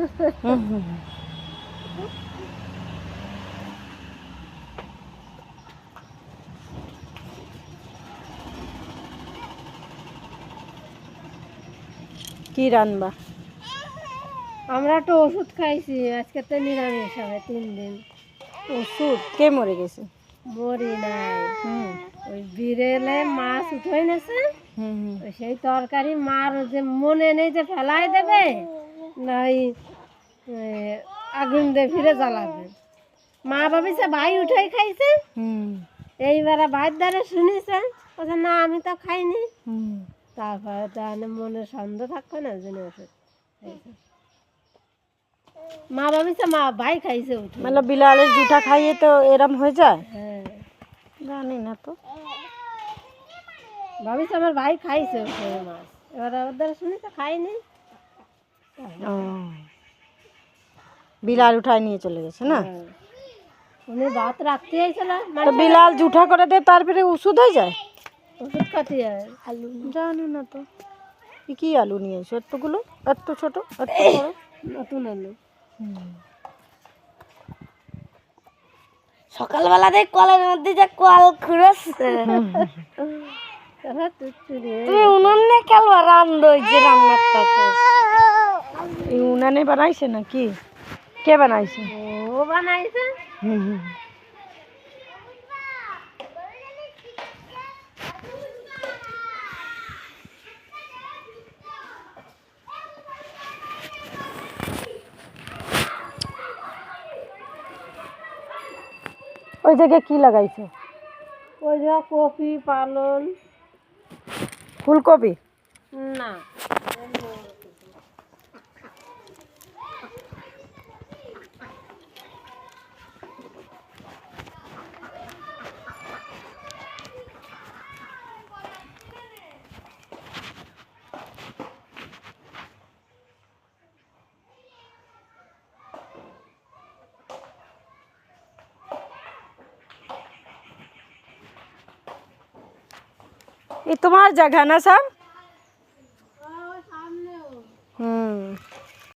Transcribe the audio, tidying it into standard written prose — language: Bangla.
কি রান্না? আমরা তো ওষুধ খাইছি, আজকে তো নিরামিষ হবে 3 দিন। ওষুধ? কে মরে গেছে? মরি নাই, ওই বিড়েলে মাছ উঠে নেছে, ওই সেই তরকারি মার যে মনে নেই যে ফেলাই দেবে নাই আগুন দিয়ে ফিরে জ্বালাবে। মা ভাবিছে ভাই উঠাই খাইছে, এইবারে ভাইয়ের দ্বারা শুনেছে, বলছে না আমি তো খাইনি। তারপরে তাহলে মনে সন্দেহ থাকবে না যেন ওষুধ খাইছে। মা ভাবিছে মা ভাই খাইছে উঠে। মানে বিলালের জুটা খাইয়ে তো এরম হয়ে যায়? হ্যাঁ, জানি না তো, ভাবিছে আমার ভাই খাইছে উঠে মাছ, এবার ওর দ্বারা শুনেছে খাইনি। বিলাল উঠায় নিয়ে চলে গেছে না? উনি ভাত রাখতে আইছিল, তো বিলাল জুঠা করে দেয় তারপরে ওষুধ হয়ে যায়? ওষুধ খাতে যায়। আলু জানি না তো, কি আলু নিয়ে এসো এতগুলো, এত ছোট এত বড়? নতুন আলু। সকালবেলা দেখ কলের মধ্যে যে কল খুঁড়ছে, তুমি উনুনে খেলবা রান্না হয়েছে রান্নার কাছে। এই উনানে বানাইছে নাকি? কে বানাইছে? ও বানাইছে। ওই জায়গায় কি লাগাইছে? ওই যে কপি পালন। ফুলকপি? না, ये तुम्हार जगह ना सब?